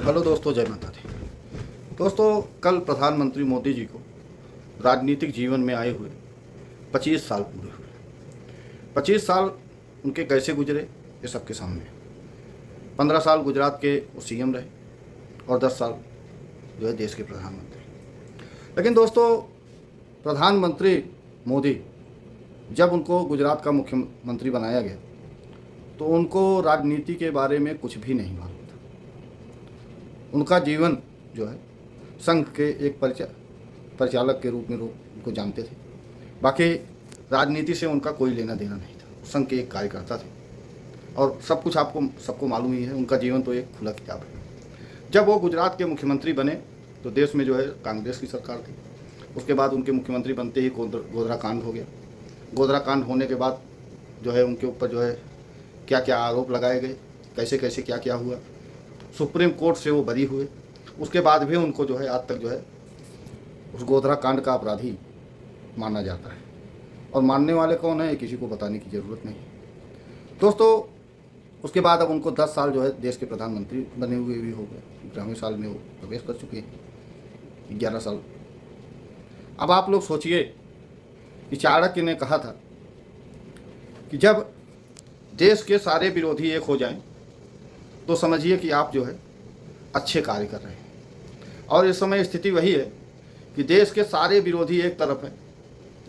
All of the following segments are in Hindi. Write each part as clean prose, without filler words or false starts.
हेलो दोस्तों, जय माता दी। दोस्तों, कल प्रधानमंत्री मोदी जी को राजनीतिक जीवन में आए हुए 25 साल पूरे हुए। 25 साल उनके कैसे गुजरे ये सबके सामने है। 15 साल गुजरात के वो सीएम रहे और 10 साल जो है देश के प्रधानमंत्री। लेकिन दोस्तों, प्रधानमंत्री मोदी जब उनको गुजरात का मुख्यमंत्री बनाया गया तो उनको राजनीति के बारे में कुछ भी नहीं मालूम था। उनका जीवन जो है संघ के एक परिचालक के रूप में उनको जानते थे। बाकी राजनीति से उनका कोई लेना देना नहीं था। संघ के एक कार्यकर्ता थे और सब कुछ आपको सबको मालूम ही है। उनका जीवन तो एक खुला किताब है। जब वो गुजरात के मुख्यमंत्री बने तो देश में जो है कांग्रेस की सरकार थी। उसके बाद उनके मुख्यमंत्री बनते ही गोधरा कांड हो गया। गोधरा कांड होने के बाद जो है उनके ऊपर जो है क्या क्या आरोप लगाए गए, कैसे कैसे क्या क्या हुआ। सुप्रीम कोर्ट से वो बरी हुए। उसके बाद भी उनको जो है आज तक जो है उस गोधरा कांड का अपराधी माना जाता है। और मानने वाले कौन है ये किसी को बताने की ज़रूरत नहीं। दोस्तों, उसके बाद अब उनको 10 साल जो है देश के प्रधानमंत्री बने हुए भी हो गए। 11वें साल में वो प्रवेश कर चुके हैं, 11 साल। अब आप लोग सोचिए कि चाणक्य ने कहा था कि जब देश के सारे विरोधी एक हो जाएं तो समझिए कि आप जो है अच्छे कार्य कर रहे हैं। और इस समय स्थिति वही है कि देश के सारे विरोधी एक तरफ है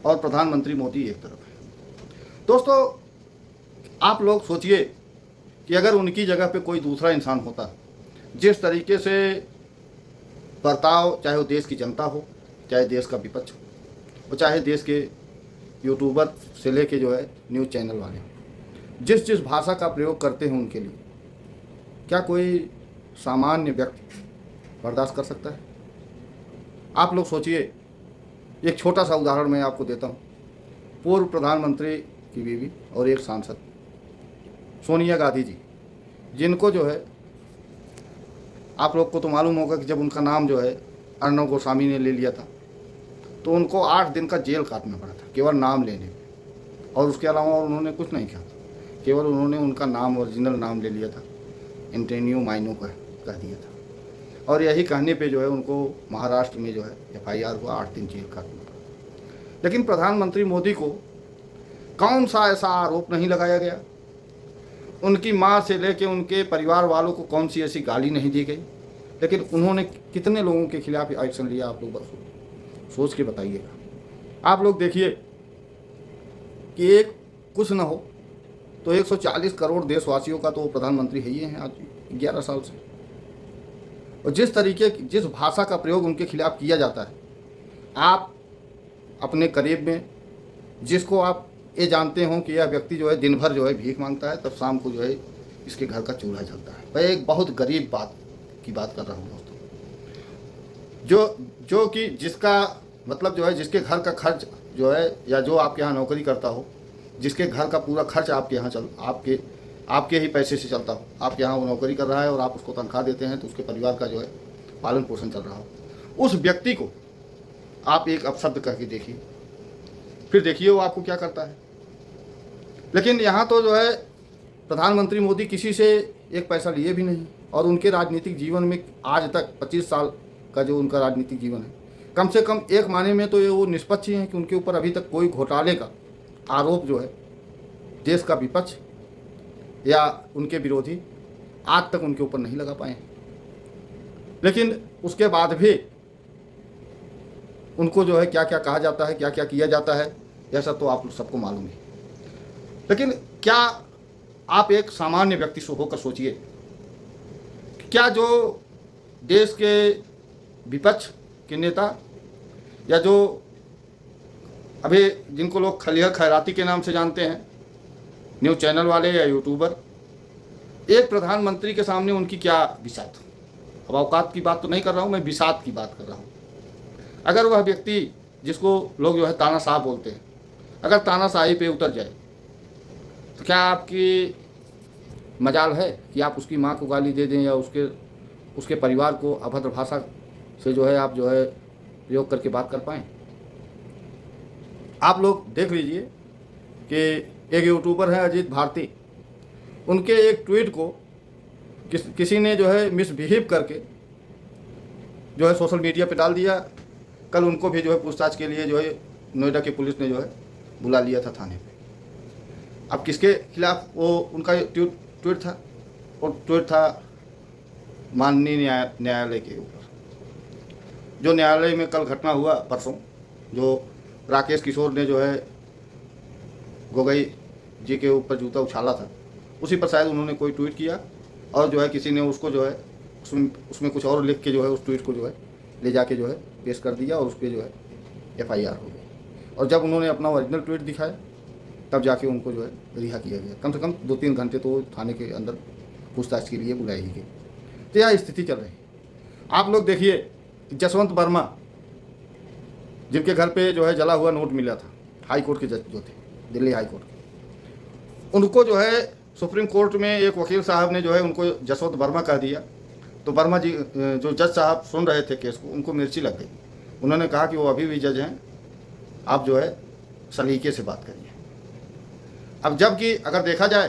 और प्रधानमंत्री मोदी एक तरफ है। दोस्तों, आप लोग सोचिए कि अगर उनकी जगह पे कोई दूसरा इंसान होता, जिस तरीके से बर्ताव, चाहे वो देश की जनता हो, चाहे देश का विपक्ष हो, और चाहे देश के यूट्यूबर से लेके जो है न्यूज़ चैनल वाले, जिस जिस भाषा का प्रयोग करते हैं उनके लिए, क्या कोई सामान्य व्यक्ति बर्दाश्त कर सकता है? आप लोग सोचिए। एक छोटा सा उदाहरण मैं आपको देता हूँ। पूर्व प्रधानमंत्री की बीवी और एक सांसद सोनिया गांधी जी, जिनको जो है आप लोग को तो मालूम होगा कि जब उनका नाम जो है अर्णव गोस्वामी ने ले लिया था तो उनको 8 दिन का जेल काटना पड़ा था केवल नाम लेने में। और उसके अलावा उन्होंने कुछ नहीं किया था, केवल उन्होंने उनका नाम, ओरिजिनल नाम ले लिया था, एंटोनियो माइनो का कह दिया था। और यही कहने पे जो है उनको महाराष्ट्र में जो है FIR हुआ, 8 दिन जेल काटना पड़ा। लेकिन प्रधानमंत्री मोदी को कौन सा ऐसा आरोप नहीं लगाया गया? उनकी माँ से लेके उनके परिवार वालों को कौन सी ऐसी गाली नहीं दी गई? लेकिन उन्होंने कितने लोगों के खिलाफ एक्शन लिया? आप लोग बस सोच के बताइएगा। आप लोग देखिए कि एक कुछ न हो तो 140 करोड़ देशवासियों का तो प्रधानमंत्री है ही है आज 11 साल से। और जिस भाषा का प्रयोग उनके खिलाफ किया जाता है, आप अपने करीब में जिसको आप ये जानते हो कि यह व्यक्ति जो है दिन भर जो है भीख मांगता है, तब शाम को जो है इसके घर का चूल्हा जलता है। मैं एक बहुत गरीब बात की बात कर रहा हूँ दोस्तों, जो कि जिसका मतलब जो है जिसके घर का खर्च जो है, या जो आपके यहाँ नौकरी करता हो, जिसके घर का पूरा खर्च आपके यहाँ आपके ही पैसे से चलता हो। आपके यहाँ वो नौकरी कर रहा है और आप उसको तनख्वाह देते हैं तो उसके परिवार का जो है पालन पोषण चल रहा हो, उस व्यक्ति को आप एक अपशब्द कह के देखिए, फिर देखिए वो आपको क्या करता है। लेकिन यहाँ तो जो है प्रधानमंत्री मोदी किसी से एक पैसा लिए भी नहीं। और उनके राजनीतिक जीवन में आज तक 25 साल का जो उनका राजनीतिक जीवन है, कम से कम एक माने में तो ये वो निष्पक्ष ही हैं कि उनके ऊपर अभी तक कोई घोटाले का आरोप जो है देश का विपक्ष या उनके विरोधी आज तक उनके ऊपर नहीं लगा पाए। लेकिन उसके बाद भी उनको जो है क्या क्या कहा जाता है, क्या क्या किया जाता है, यह सब तो आप सबको मालूम है। लेकिन क्या आप एक सामान्य व्यक्ति से होकर सोचिए, क्या जो देश के विपक्ष के नेता या जो अभी जिनको लोग खलिहर खैराती के नाम से जानते हैं, न्यूज़ चैनल वाले या यूट्यूबर, एक प्रधानमंत्री के सामने उनकी क्या बिसात? अब औकात की बात तो नहीं कर रहा हूँ मैं, बिसात की बात कर रहा हूँ। अगर वह व्यक्ति जिसको लोग जो है तानाशाह बोलते हैं, अगर तानाशाही पे उतर जाए तो क्या आपकी मजाल है कि आप उसकी माँ को गाली दे दें या उसके परिवार को अभद्र भाषा से जो है आप जो है प्रयोग करके बात कर पाएँ? आप लोग देख लीजिए कि एक यूट्यूबर है अजीत भारती, उनके एक ट्वीट को किसी ने जो है मिसबिहेव करके जो है सोशल मीडिया पे डाल दिया। कल उनको भी जो है पूछताछ के लिए जो है नोएडा की पुलिस ने जो है बुला लिया था थाने पे। अब किसके खिलाफ वो उनका ट्वीट था, और ट्वीट था माननीय न्यायालय के ऊपर। जो न्यायालय में कल घटना हुआ परसों, जो राकेश किशोर ने जो है गोगोई जी के ऊपर जूता उछाला था, उसी पर शायद उन्होंने कोई ट्वीट किया, और जो है किसी ने उसको जो है उसमें कुछ और लिख के जो है उस ट्वीट को जो है ले जाके जो है पेश कर दिया, और उस पर जो है FIR हो गई। और जब उन्होंने अपना ओरिजिनल ट्वीट दिखाया तब जाके उनको जो है रिहा किया गया। कम से कम 2-3 घंटे तो थाने के अंदर पूछताछ के लिए बुलाई गई। तो यह स्थिति चल रही है। आप लोग देखिए, जसवंत वर्मा जिनके घर पे जो है जला हुआ नोट मिला था, हाई कोर्ट के जज जो थे, दिल्ली हाई कोर्ट के, उनको जो है सुप्रीम कोर्ट में एक वकील साहब ने जो है उनको जसवंत वर्मा कह दिया। तो वर्मा जी जो जज साहब सुन रहे थे केस को, उनको मिर्ची लग गई। उन्होंने कहा कि वो अभी भी जज हैं, आप जो है सलीके से बात करिए। अब जबकि अगर देखा जाए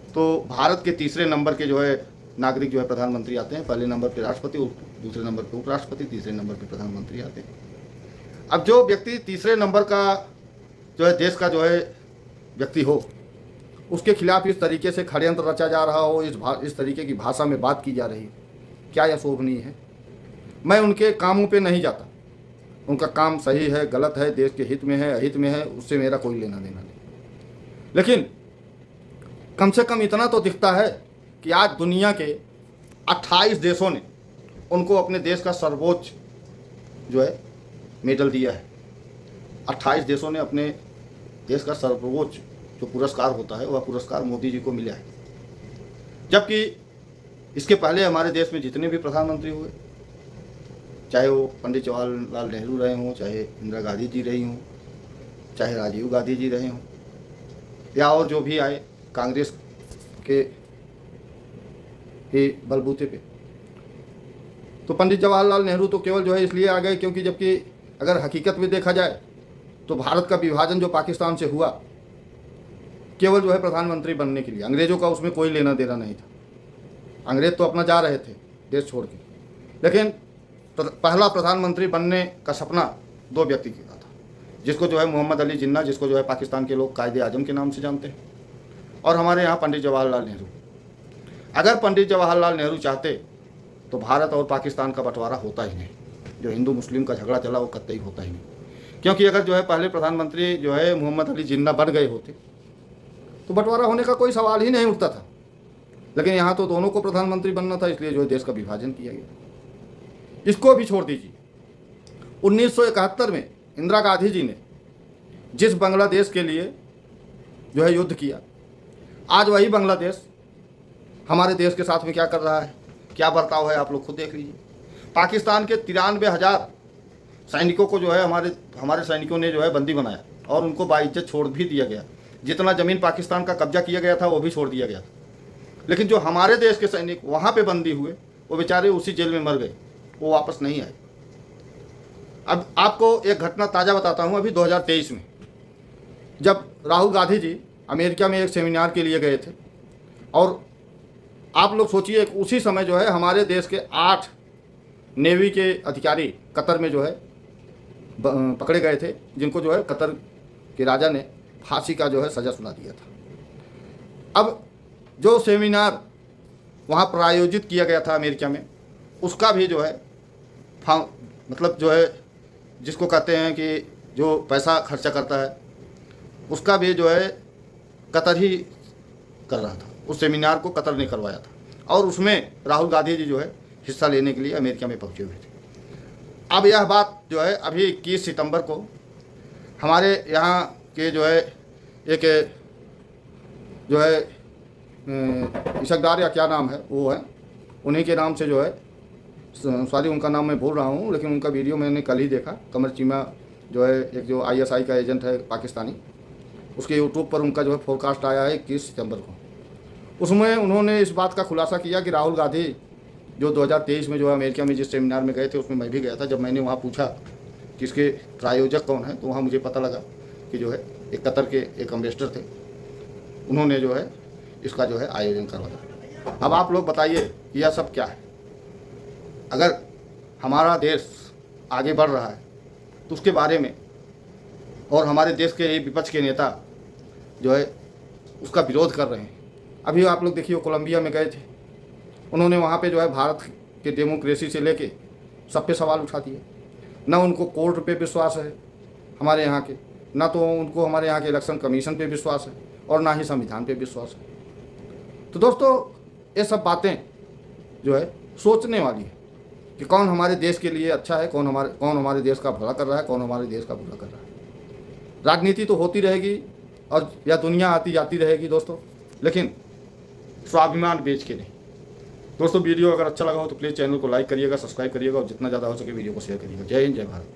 तो भारत के तीसरे नंबर के जो है नागरिक जो है प्रधानमंत्री आते हैं। पहले नंबर पे राष्ट्रपति, दूसरे नंबर पे उपराष्ट्रपति, तीसरे नंबर पे प्रधानमंत्री आते हैं। अब जो व्यक्ति तीसरे नंबर का जो है देश का जो है व्यक्ति हो, उसके खिलाफ इस तरीके से षड्यंत्र रचा जा रहा हो, इस तरीके की भाषा में बात की जा रही है, क्या यह शोभनीय है? मैं उनके कामों पे नहीं जाता, उनका काम सही है गलत है, देश के हित में है अहित में है, उससे मेरा कोई लेना देना नहीं। लेकिन कम से कम इतना तो दिखता है कि आज दुनिया के 28 देशों ने उनको अपने देश का सर्वोच्च जो है मेडल दिया है। 28 देशों ने अपने देश का सर्वोच्च जो पुरस्कार होता है वह पुरस्कार मोदी जी को मिला है। जबकि इसके पहले हमारे देश में जितने भी प्रधानमंत्री हुए, चाहे वो पंडित जवाहरलाल नेहरू रहे हों, चाहे इंदिरा गांधी जी रही हों, चाहे राजीव गांधी जी रहे हों, या और जो भी आए कांग्रेस के बलबूते पे, तो पंडित जवाहरलाल नेहरू तो केवल जो है इसलिए आ गए क्योंकि जबकि अगर हकीकत में देखा जाए तो भारत का विभाजन जो पाकिस्तान से हुआ केवल जो है प्रधानमंत्री बनने के लिए, अंग्रेज़ों का उसमें कोई लेना देना नहीं था। अंग्रेज़ तो अपना जा रहे थे देश छोड़ के, लेकिन पहला प्रधानमंत्री बनने का सपना 2 व्यक्ति का था, जिसको जो है मोहम्मद अली जिन्ना, जिसको जो है पाकिस्तान के लोग कायदे आजम के नाम से जानते हैं, और हमारे यहाँ पंडित जवाहरलाल नेहरू। अगर पंडित जवाहरलाल नेहरू चाहते तो भारत और पाकिस्तान का बंटवारा होता ही नहीं, जो हिंदू मुस्लिम का झगड़ा चला वो कतई होता ही नहीं। क्योंकि अगर जो है पहले प्रधानमंत्री जो है मोहम्मद अली जिन्ना बन गए होते तो बंटवारा होने का कोई सवाल ही नहीं उठता था। लेकिन यहाँ तो दोनों को प्रधानमंत्री बनना था, इसलिए जो है देश का विभाजन किया गया। इसको भी छोड़ दीजिए, 1971 में इंदिरा गांधी जी ने जिस बांग्लादेश के लिए जो है युद्ध किया, आज वही बांग्लादेश हमारे देश के साथ में क्या कर रहा है, क्या बर्ताव है, आप लोग खुद देख लीजिए। पाकिस्तान के 93,000 सैनिकों को जो है हमारे सैनिकों ने जो है बंदी बनाया, और उनको बाइज्जत छोड़ भी दिया गया। जितना ज़मीन पाकिस्तान का कब्जा किया गया था वो भी छोड़ दिया गया था। लेकिन जो हमारे देश के सैनिक वहाँ पे बंदी हुए, वो बेचारे उसी जेल में मर गए, वो वापस नहीं आए। अब आपको एक घटना ताज़ा बताता हूँ। अभी 2023 में जब राहुल गांधी जी अमेरिका में एक सेमिनार के लिए गए थे, और आप लोग सोचिए उसी समय जो है हमारे देश के 8 नेवी के अधिकारी कतर में जो है पकड़े गए थे, जिनको जो है कतर के राजा ने फांसी का जो है सज़ा सुना दिया था। अब जो सेमिनार वहाँ प्रायोजित किया गया था अमेरिका में, उसका भी जो है मतलब जो है जिसको कहते हैं कि जो पैसा खर्चा करता है, उसका भी जो है कतर ही कर रहा था। उस सेमिनार को कतर ने करवाया था, और उसमें राहुल गांधी जी जो है हिस्सा लेने के लिए अमेरिका में पहुंचे हुए थे। अब यह बात जो है अभी 21 सितंबर को हमारे यहाँ के जो है एक जो है इशकदार या क्या नाम है वो है, उन्हीं के नाम से जो है, सॉरी उनका नाम मैं भूल रहा हूँ, लेकिन उनका वीडियो मैंने कल ही देखा। कमर चीमा जो है एक जो ISI का एजेंट है पाकिस्तानी, उसके यूट्यूब पर उनका जो है फोरकास्ट आया है 21 सितंबर को। उसमें उन्होंने इस बात का खुलासा किया कि राहुल गांधी जो 2023 में जो है अमेरिका में जिस सेमिनार में गए थे, उसमें मैं भी गया था। जब मैंने वहाँ पूछा कि इसके प्रायोजक कौन है, तो वहाँ मुझे पता लगा कि जो है एक कतर के एक एम्बेसडर थे, उन्होंने जो है इसका जो है आयोजन करवाया। अब आप लोग बताइए कि यह सब क्या है। अगर हमारा देश आगे बढ़ रहा है तो उसके बारे में, और हमारे देश के विपक्ष के नेता जो है उसका विरोध कर रहे हैं। अभी आप लोग देखिए कोलंबिया में गए थे, उन्होंने वहाँ पे जो है भारत के डेमोक्रेसी से लेके सब पे सवाल उठा दिए। न उनको कोर्ट पे विश्वास है हमारे यहाँ के, ना तो उनको हमारे यहाँ के इलेक्शन कमीशन पे विश्वास है, और ना ही संविधान पे विश्वास है। तो दोस्तों ये सब बातें जो है सोचने वाली है कि कौन हमारे देश के लिए अच्छा है, कौन हमारे देश का भला कर रहा है, कौन हमारे देश का बुरा कर रहा है। राजनीति तो होती रहेगी और या दुनिया आती जाती रहेगी दोस्तों, लेकिन स्वाभिमान बेच के नहीं। दोस्तों वीडियो अगर अच्छा लगा हो तो प्लीज़ चैनल को लाइक करिएगा, सब्सक्राइब करिएगा और जितना ज़्यादा हो सके वीडियो को शेयर करिएगा। जय हिंद, जय भारत।